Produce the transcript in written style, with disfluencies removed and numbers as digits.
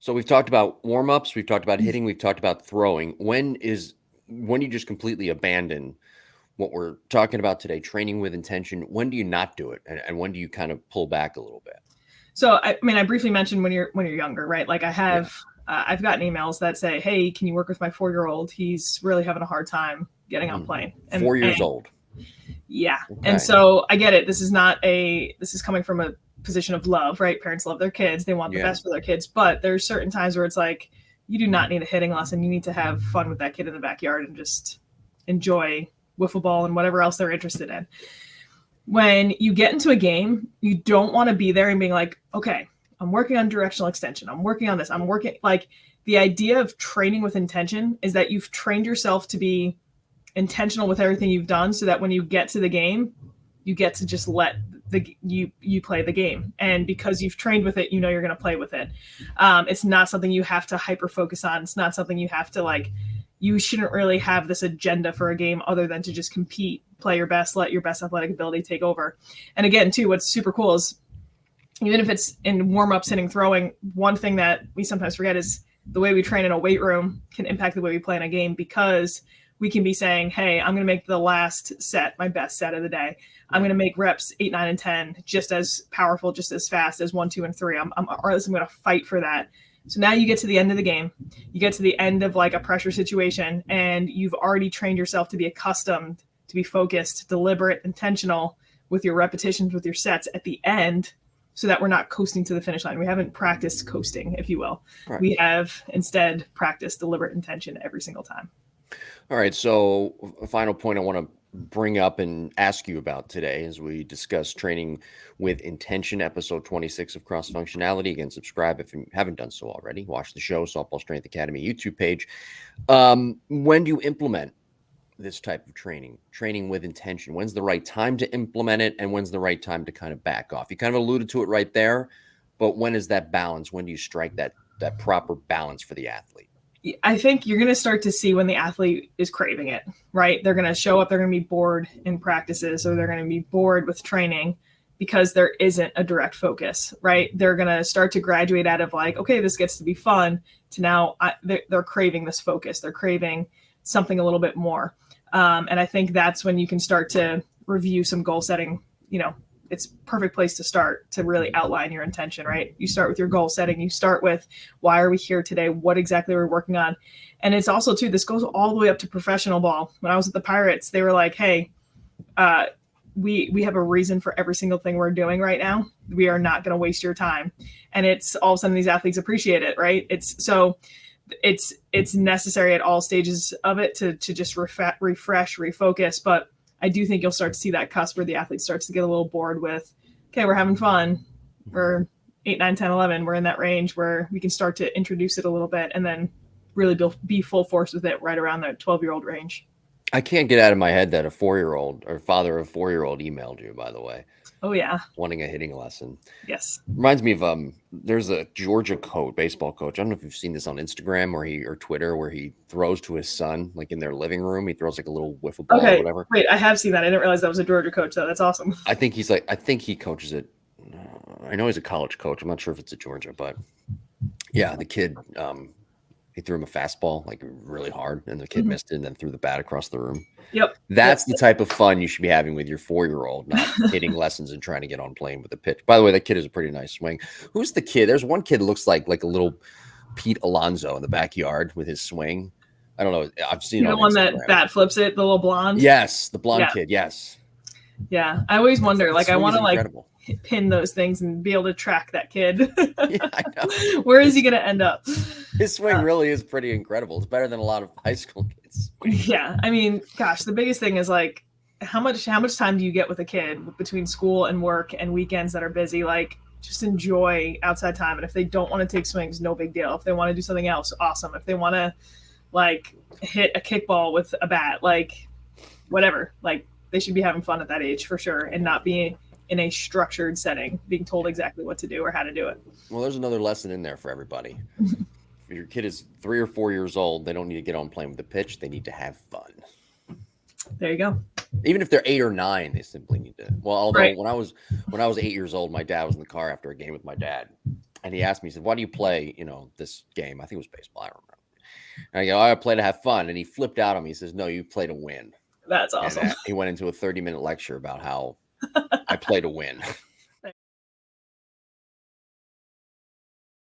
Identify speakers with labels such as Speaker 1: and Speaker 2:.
Speaker 1: So we've talked about warm-ups, we've talked about hitting, we've talked about throwing. When you just completely abandon what we're talking about today, training with intention? When do you not do it, and when do you kind of pull back a little bit?
Speaker 2: So I mean, I briefly mentioned when you're younger, right? Like I've gotten emails that say, "Hey, can you work with my 4-year-old? He's really having a hard time getting on plane."
Speaker 1: 4 years old.
Speaker 2: Yeah.
Speaker 1: Okay.
Speaker 2: And so I get it. This is coming from a position of love, right? Parents love their kids. They want the best for their kids. But there's certain times where it's like, you do not need a hitting lesson. You need to have fun with that kid in the backyard and just enjoy wiffle ball and whatever else they're interested in. When you get into a game, you don't want to be there and being like, okay, I'm working on directional extension. I'm working on this. I'm working like the idea of training with intention is that you've trained yourself to be intentional with everything you've done so that when you get to the game, you get to just let you play the game. And because you've trained with it, you know you're going to play with it. It's not something you have to hyper focus on. It's not something you have to like, you shouldn't really have this agenda for a game other than to just compete, play your best, let your best athletic ability take over. And again, too, what's super cool is even if it's in warm-ups, hitting, throwing, one thing that we sometimes forget is the way we train in a weight room can impact the way we play in a game, because we can be saying, hey, I'm going to make the last set my best set of the day. I'm going to make reps 8, 9, and 10 just as powerful, just as fast as 1, 2, and 3. Or else I'm going to fight for that. So now you get to the end of the game, you get to the end of like a pressure situation, and you've already trained yourself to be accustomed, to be focused, deliberate, intentional with your repetitions, with your sets at the end, so that we're not coasting to the finish line. We haven't practiced coasting, if you will. Right. We have instead practiced deliberate intention every single time.
Speaker 1: All right. So a final point I want to bring up and ask you about today as we discuss training with intention, episode 26 of Cross Functionality. Again, subscribe if you haven't done so already. Watch the show, Softball Strength Academy YouTube page. When do you implement this type of training with intention? When's the right time to implement it, and when's the right time to kind of back off? You kind of alluded to it right there, but when is that balance? When do you strike that proper balance for the athlete?
Speaker 2: I think you're going to start to see when the athlete is craving it, right? They're going to show up, they're going to be bored in practices, or they're going to be bored with training because there isn't a direct focus, right? They're going to start to graduate out of like, okay, this gets to be fun, to now they're craving this focus. They're craving something a little bit more. And I think that's when you can start to review some goal setting. You know, it's a perfect place to start to really outline your intention, right? You start with your goal setting. You start with, why are we here today? What exactly are we working on? And it's also too, this goes all the way up to professional ball. When I was at the Pirates, they were like, hey, we have a reason for every single thing we're doing right now. We are not going to waste your time. And it's all of a sudden these athletes appreciate it, right? It's necessary at all stages of it to just refresh, refocus. But I do think you'll start to see that cusp where the athlete starts to get a little bored with, okay, we're having fun. We're 8, 9, 10, 11. We're in that range where we can start to introduce it a little bit and then really be full force with it right around that 12-year-old range.
Speaker 1: I can't get out of my head that a 4-year-old or father of a 4-year-old emailed you, by the way.
Speaker 2: Oh, yeah.
Speaker 1: Wanting a hitting lesson.
Speaker 2: Yes.
Speaker 1: Reminds me of there's a Georgia baseball coach. I don't know if you've seen this on Instagram or Twitter, where he throws to his son, like in their living room. He throws like a little wiffle ball or whatever.
Speaker 2: Wait, I have seen that. I didn't realize that was a Georgia coach, though. That's awesome.
Speaker 1: I think he coaches it. I know he's a college coach. I'm not sure if it's at Georgia, but yeah, the kid, he threw him a fastball like really hard, and the kid missed it and then threw the bat across the room.
Speaker 2: Yep.
Speaker 1: That's the type of fun you should be having with your 4-year-old, not hitting lessons and trying to get on plane with a pitch. By the way, that kid has a pretty nice swing. Who's the kid? There's one kid that looks like a little Pete Alonso in the backyard with his swing. I don't know. I've seen
Speaker 2: the one that bat flips it, the little blonde.
Speaker 1: Yes, the blonde kid. Yes.
Speaker 2: Yeah, I always wonder. Like, I want to pin those things and be able to track that kid.
Speaker 1: Yeah, I know.
Speaker 2: Where is he going to end up?
Speaker 1: His swing really is pretty incredible. It's better than a lot of high school kids.
Speaker 2: Yeah, I mean, gosh, the biggest thing is like, how much time do you get with a kid between school and work and weekends that are busy? Like, just enjoy outside time. And if they don't want to take swings, no big deal. If they want to do something else, awesome. If they want to like hit a kickball with a bat, like whatever, like they should be having fun at that age for sure, and not being in a structured setting, being told exactly what to do or how to do it.
Speaker 1: Well, there's another lesson in there for everybody. If your kid is 3 or 4 years old, they don't need to get on playing with the pitch. They need to have fun.
Speaker 2: There you go.
Speaker 1: Even if they're 8 or 9, they simply need to. Well, although when I was 8 years old, my dad was in the car after a game with my dad, And he asked me, he said, "Why do you play, this game?" I think it was baseball. I don't remember. And I go, "I play to have fun." And he flipped out on me. He says, "No, you play to win."
Speaker 2: That's
Speaker 1: And
Speaker 2: awesome.
Speaker 1: he went into a 30-minute lecture about how I play to win.